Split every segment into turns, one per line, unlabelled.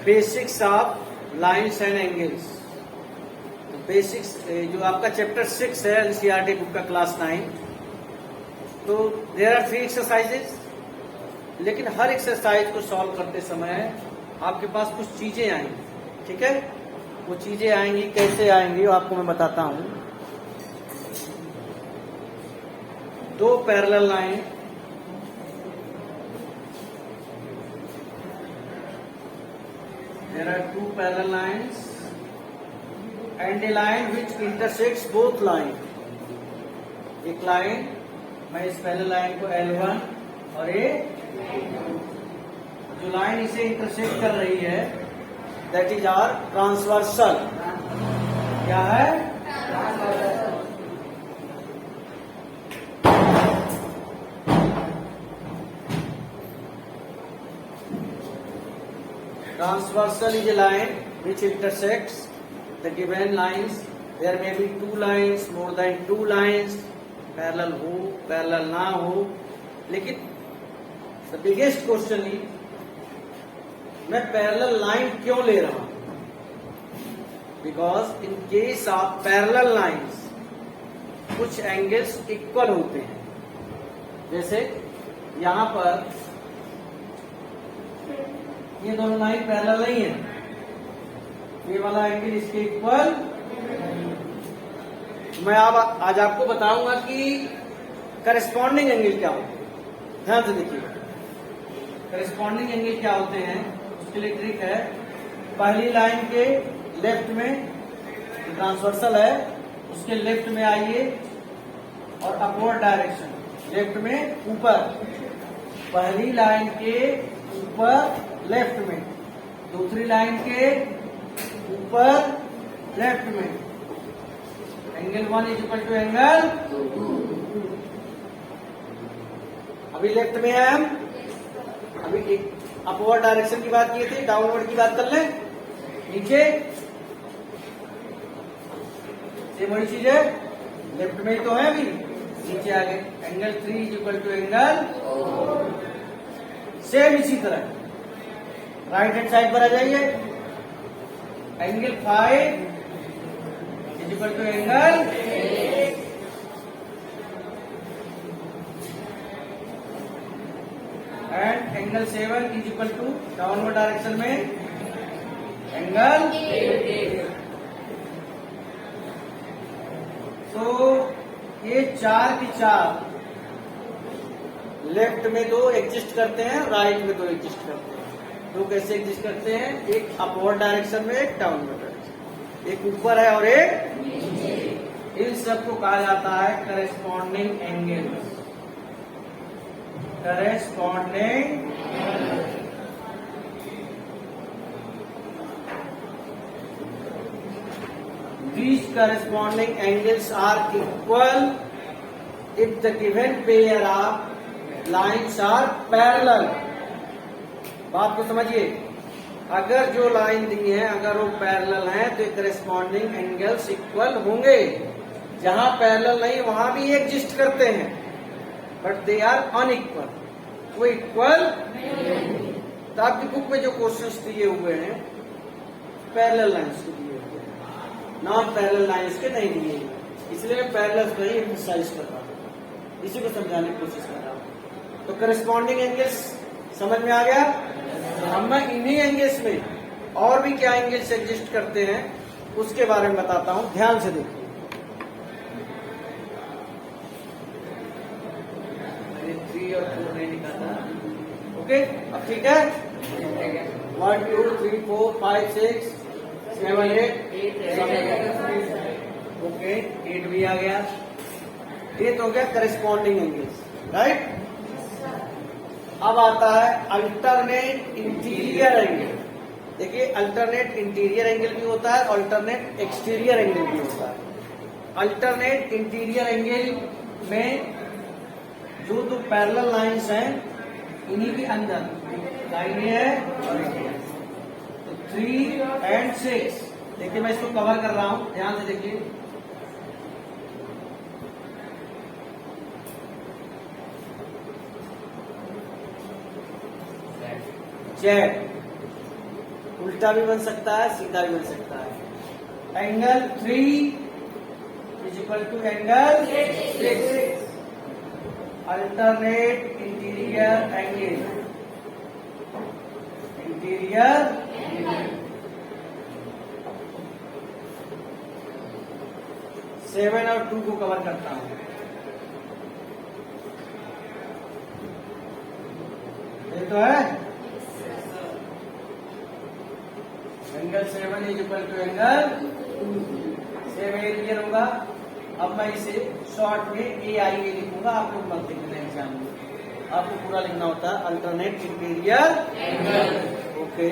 Basics of lines and angles. तो basics जो आपका चैप्टर 6 है एनसीईआरटी बुक का क्लास 9। तो देयर आर 3 एक्सरसाइजेस, लेकिन हर एक्सरसाइज को सॉल्व करते समय आपके पास कुछ चीजें आएंगी, ठीक है। वो चीजें आएंगी, कैसे आएंगी वो आपको मैं बताता हूं। 2 parallel line, there are 2 parallel lines and a line which intersects both line। एक लाइन, मैं इस पहले लाइन को L1 और ये जो लाइन इसे इंटरसेक्ट कर रही है दैट इज आर ट्रांसवर्सल। क्या है? Transversal is a line which intersects the given lines. There may be 2 lines, more than 2 lines, parallel हो, parallel ना हो, लेकिन the biggest question is मैं parallel line क्यों ले रहा हूं? Because in case of parallel lines कुछ angles equal होते हैं। जैसे यहां पर ये दोनों लाइन पैरेलल नहीं है, ये वाला एंगल इसके इक्वल। मैं आज आपको बताऊंगा कि करस्पॉन्डिंग एंगल क्या होते हैं। ध्यान से देखिए, करस्पॉन्डिंग एंगल क्या होते हैं उसके लिए ट्रिक है। पहली लाइन के लेफ्ट में ट्रांसवर्सल है, उसके लेफ्ट में आइए और अपवर्ड डायरेक्शन, लेफ्ट में ऊपर। पहली लाइन के ऊपर लेफ्ट में, दूसरी लाइन के ऊपर लेफ्ट में। Angle 1 is equal to angle, अभी लेफ्ट में है हम। अभी एक अपवर्ड डायरेक्शन की बात किए थे, डाउनवर्ड की बात कर लें। नीचे सेम वही चीज है, लेफ्ट में ही तो है, अभी नीचे आ गए। Angle 3 is equal to angle, same इसी तरह राइट हैंड साइड पर आ जाइए। Angle 5 is equal to angle, and angle 7 is equal to downward direction में एंगल। तो ये 4 की 4 लेफ्ट में 2 एग्जिस्ट करते हैं, राइट में 2 एग्जिस्ट करते हैं। 2 कैसे एग्जिस्ट करते हैं? एक अपवर्ड डायरेक्शन में, एक डाउनवर्ड डायरेक्शन, एक ऊपर है और एक नीचे। इन सबको कहा जाता है corresponding angle. Corresponding these corresponding angles are equal if the given pair of lines are parallel। बात को समझिए, अगर जो लाइन दी है अगर वो पैरेलल है तो करस्पॉन्डिंग एंगल्स इक्वल होंगे। जहां पैरेलल नहीं वहां भी एग्जिस्ट करते हैं, बट दे आर अनइक्वल, वो इक्वल। तो आपकी बुक में जो क्वेश्चंस दिए हुए हैं पैरेलल लाइंस के दिए हुए हैं, नॉन पैरेलल लाइंस के नहीं दिए हुए, इसलिए मैं पैरेलल को ही एक्सरसाइज कर रहा हूं, इसी को समझाने की कोशिश कर रहा हूं। तो करस्पॉन्डिंग एंगल्स समझ में आ गया। अब मैं इन्हीं एंगल्स में और भी क्या एंगल्स एग्जिस्ट करते हैं उसके बारे में बताता हूं, ध्यान से देखिए। 3 और 4 नहीं निकाला, ओके। अब ठीक है, 1 2 3 4 5 6 7 8 ओके, 8 भी आ गया। ये तो हो गया करस्पॉन्डिंग एंगल्स, राइट। अब आता है अल्टरनेट इंटीरियर एंगल। देखिए, अल्टरनेट इंटीरियर एंगल भी होता है, अल्टरनेट एक्सटीरियर एंगल भी होता है। अल्टरनेट इंटीरियर एंगल में जो 2 पैरेलल लाइंस हैं इन्हीं के अंदर लाइन है तो 3 और 6। देखिए, मैं इसको कवर कर रहा हूं, ध्यान से देखिए। जेड उल्टा भी बन सकता है, सीधा भी बन सकता है। Angle 3 is equal to angle 6। Alternate interior angle, interior 7 और 2 को कवर करता हूं। ये तो है angle 7 is equal to angle 7 clear होगा। अब मैं इसे शॉर्ट में AIA लिखूंगा, आप लोग मत लिखना एग्जाम में, आपको पूरा लिखना होता है अल्टरनेट इंटीरियर एंगल। ओके,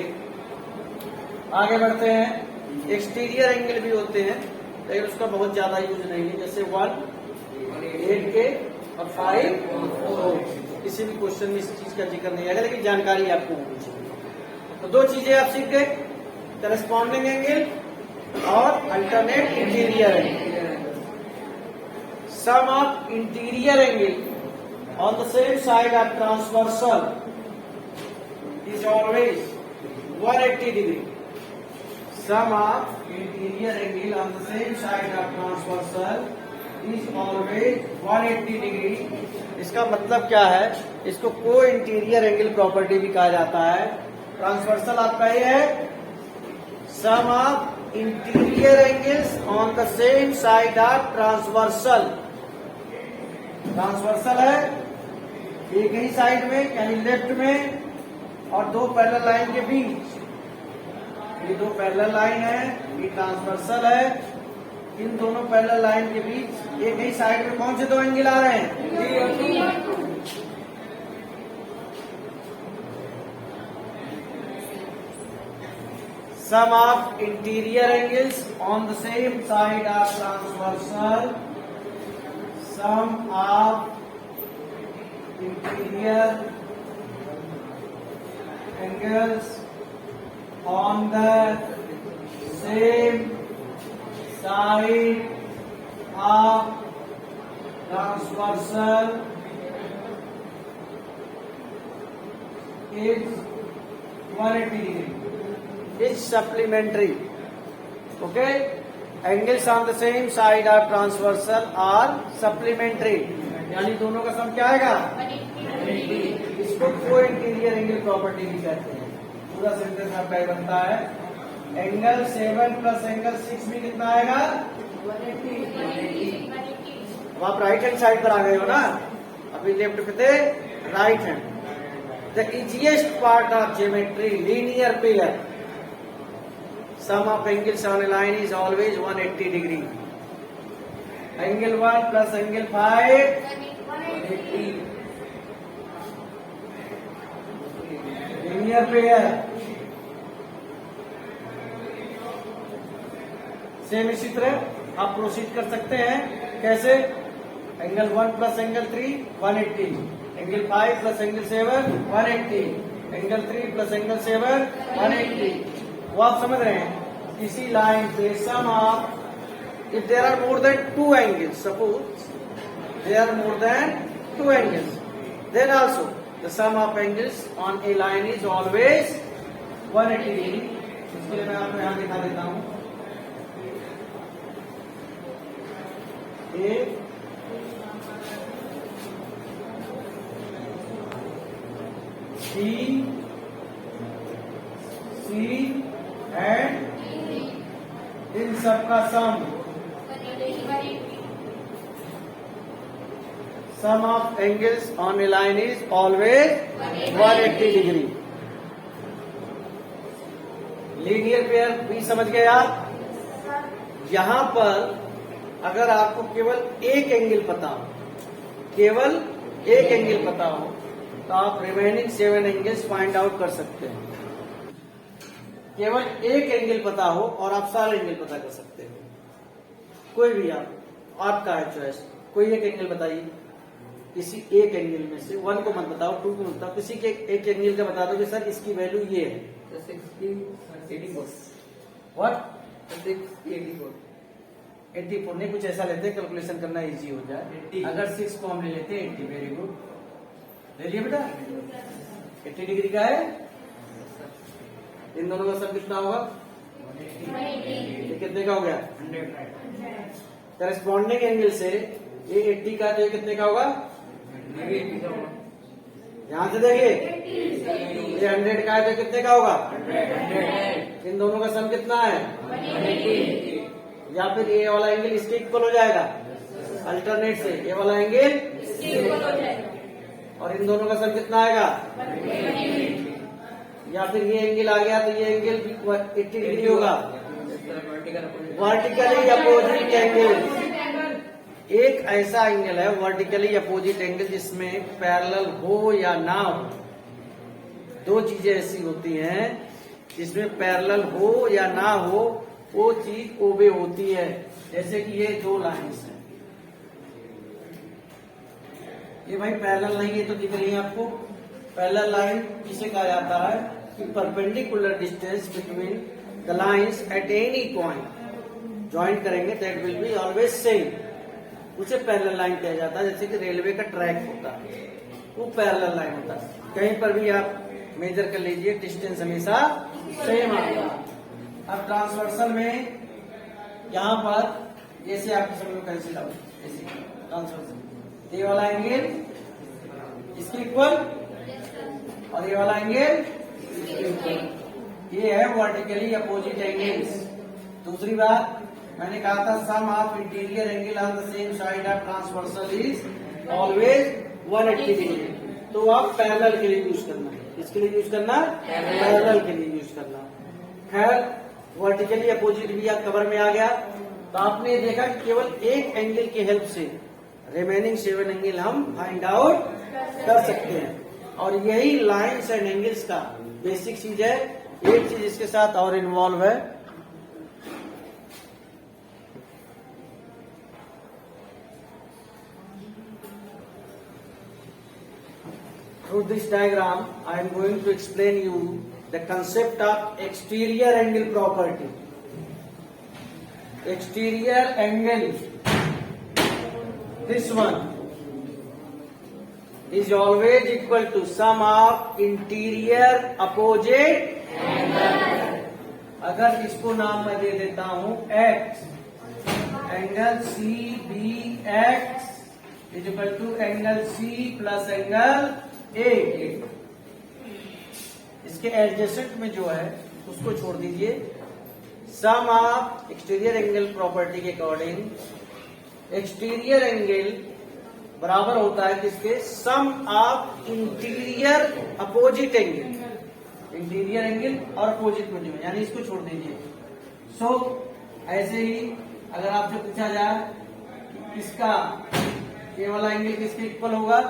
आगे बढ़ते हैं। एक्सटीरियर एंगल भी होते हैं लेकिन उसका बहुत ज्यादा यूज नहीं है, जैसे 1, 8 के और 5, 4। किसी भी क्वेश्चन में इस चीज का जिक्र नहीं आएगा, लेकिन जानकारी आपको होनी चाहिए। तो दो चीजें आप सीख गए, करस्पॉन्डिंग एंगल और alternate interior angle. Sum of interior angle on the same side are transversal is always 180 degree. Sum of interior angle on the same side of transversal is always 180 degree. इसका मतलब क्या है? इसको को interior angle property भी कहा जाता है। ट्रांसवर्सल आपका ये है, sum of interior angles on the same side of transversal. Transversal है एक ही साइड में यानी लेफ्ट में और दो पैरेलल लाइन के बीच, ये दो पैरेलल लाइन है, ये ट्रांसवर्सल है। इन दोनों पैरेलल लाइन के बीच एक ही साइड में कौन से दो एंगल आ रहे हैं? Sum of interior angles on the same side of transversal, sum of interior angles on the same side of transversal is 180 degree. Is supplementary. Okay, angles on the same side of transversal are supplementary. यानी दोनों का सम क्या आएगा? इसको को interior angle property भी कहते हैं। पूरा सेंटेंस आपका ये बनता है, एंगल 7 प्लस एंगल 6 में कितना आएगा? 180। अब आप राइट हैंड साइड पर आ गए हो ना, अभी लेफ्ट पे थे, right hand. The easiest part of geometry, linear pair, sum of angles on a line is always 180 degree. Angle 1 plus angle 5 180। Linear pair same इसी तरह आप प्रोसीड कर सकते हैं। कैसे? Angle 1 plus angle 3 180, angle 5 plus angle 7 180, angle 3 plus angle 7 180। वो आप समझ रहे हैं? इसी लाइन पे सम of, if there are more than 2 angles, suppose there are more than 2 angles, then also the sum of angles on a line is always 180 degree. इसके लिए मैं आपको यहाँ दिखा देता हूँ। A, B, C and इन सबका sum, sum of angles on a line is always 180 degree. Linear pair भी समझ गए आप? यहां पर अगर आपको केवल एक एंगल पता हो, केवल एक एंगल पता हो, तो आप रिमेनिंग 7 एंगल्स फाइंड आउट कर सकते हैं। केवल एक एंगल पता हो और आप सारे एंगल पता कर सकते हो। कोई भी आपका है चॉइस, कोई एक एंगल बताइए, किसी एक एंगल में से, 1 को मत बताओ, 2 को मत बताओ, किसी के एक एंगल का बता दो कि सर इसकी वैल्यू ये है। 84 नहीं, कुछ ऐसा लेते कैलकुलेशन करना इजी हो जाए। अगर 6 को हम ले लेते 80, वेरी गुड, ले लिया बेटा। 80 डिग्री का है इन दोनों का सम कितना होगा? ये कितने का हो गया?
100।
करस्पॉन्डिंग एंगल से ये 80 का, तो ये कितने का होगा? यहाँ से देखिए, ये 100 का है तो कितने का होगा?
100।
इन दोनों का सम कितना है?
180।
या फिर ये वाला एंगल इसके इक्वल हो जाएगा अल्टरनेट से, ये वाला एंगल, और इन दोनों का सम कितना आएगा? या फिर ये एंगल आ गया तो ये एंगल भी 80 डिग्री होगा। वर्टिकली अपोजिट एंगल, एक ऐसा एंगल है वर्टिकली अपोजिट एंगल जिसमें पैरेलल हो या ना हो। दो चीजें ऐसी होती हैं जिसमें पैरेलल हो या ना हो, वो चीज ओबे होती है। जैसे कि ये दो लाइंस हैं, ये भाई पैरेलल नहीं है तो दिख रही है आपको। पैरेलल लाइन किसे कहा जाता है कि perpendicular distance between the lines at any point join करेंगे that will be always same, उसे पैरेलल लाइन कहा जाता है। जैसे कि रेलवे का ट्रैक होता है वो पैरेलल लाइन होता है। कहीं पर भी आप मेजर कर लीजिए, डिस्टेंस हमेशा सेम आता है। अब ट्रांसवर्सल में यहाँ पर जैसे आप समझ लो कैसे लाओ, जैसे ट्रांसवर्सल ये वाला एंगल इसके इक्वल और ये वाला एंगल, ये है वर्टिकली अपोजिट एंगल्स। दूसरी बात मैंने कहा था sum of interior angle on the same side of transversal is always 180 degree. तो आप पैरेलल के लिए यूज करना है, इसके लिए यूज करना, पैरेलल के लिए यूज करना। खैर वर्टिकली अपोजिट भी आप कवर में आ गया, तो आपने देखा कि केवल एक एंगल की हेल्प से रिमेनिंग 7 एंगल हम फाइंड आउट कर सकते हैं। और यही लाइन्स एंड एंगल्स का बेसिक चीज है। एक चीज इसके साथ और इन्वॉल्व है, through this diagram I am going to explain you the concept of exterior angle property. Exterior angle, this one is always equal to sum of interior opposite angle. अगर इसको नाम मैं दे देता हूं x, angle C B X is equal to angle C plus angle A. इसके adjacent में जो है उसको छोड़ दीजिए। Sum of exterior angle property के अकॉर्डिंग एक्सटीरियर एंगल बराबर होता है किसके? Sum of interior opposite angle. Interior angle और अपोजिट में जो है, यानी इसको छोड़ दीजिए। सो ऐसे ही अगर आपसे पूछा जाए कि इसका ये वाला एंगल किसके इक्वल होगा,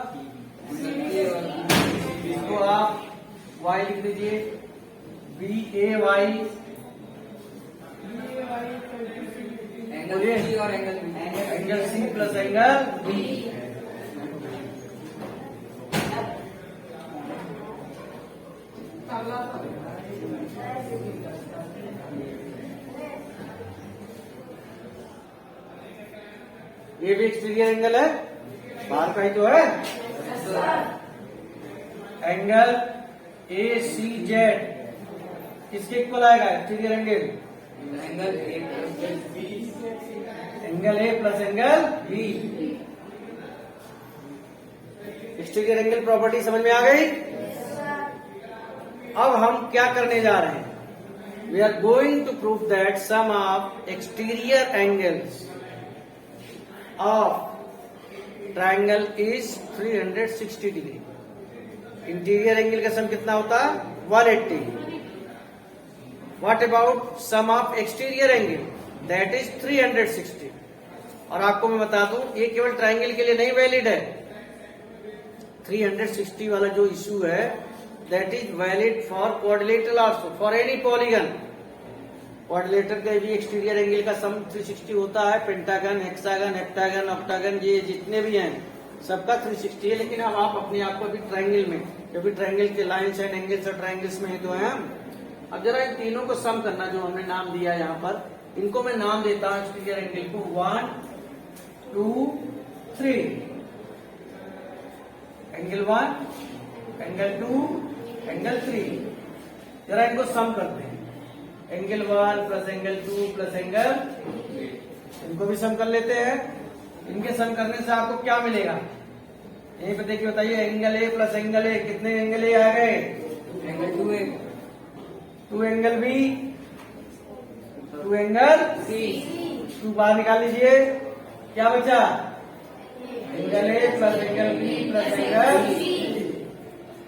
इसको आप y लिख दीजिए, B A Y angle C plus angle B. ये भी एक्सटीरियर एंगल है, बाहर का ही तो है। एंगल ए सी जेड किसके इक्वल आएगा? Exterior angle, angle A plus angle B. Exterior angle property समझ में आ गई? अब हम क्या करने जा रहे हैं? We are going to prove that sum of exterior angles of triangle is 360 degree. Interior angle का सम कितना होता है? 180। What about sum of exterior angle? That is 360। और आपको मैं बता दूं ये केवल ट्रायंगल के लिए नहीं वैलिड है। 360 वाला जो इश्यू है that is valid for quadrilateral also, for any polygon. Quadrilateral का भी एक्सटीरियर एंगल का सम 360 होता है। पेंटागन, हेक्सागन, हेप्टागन, ऑक्टागन, ये जितने भी हैं सबका 360 है। लेकिन अब आप अपने आप को अभी ट्रायंगल में, क्योंकि ट्रायंगल के लाइन्स एंड एंगल्स और ट्रायंगल्स में तो है। अब जरा इन तीनों को सम करना, जो हमने नाम दिया यहाँ पर, इनको मैं नाम देता हूँ एक्सटीरियर एंगल को 1 2 3। Angle 1, angle 2, angle 3। जरा इनको सम करते हैं। Angle 1 plus angle 2 plus angle, इनको भी सम कर लेते हैं। इनके सम करने से आपको क्या मिलेगा, यहीं पे देखिए, बताइए। Angle A plus angle A, कितने एंगल ए आ गए?
Angle 2A
2 angle B, 2 angle
C
2 बाहर निकाल लीजिए, क्या बचा? Angle A plus angle B plus angle,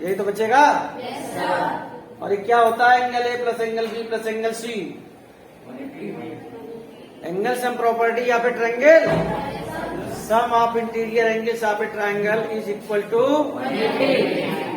यही तो बचेगा। और ये क्या होता है? Angle A plus angle B plus angle C, angle sum property या फिर triangle sum of interior angles of a triangle is equal to
180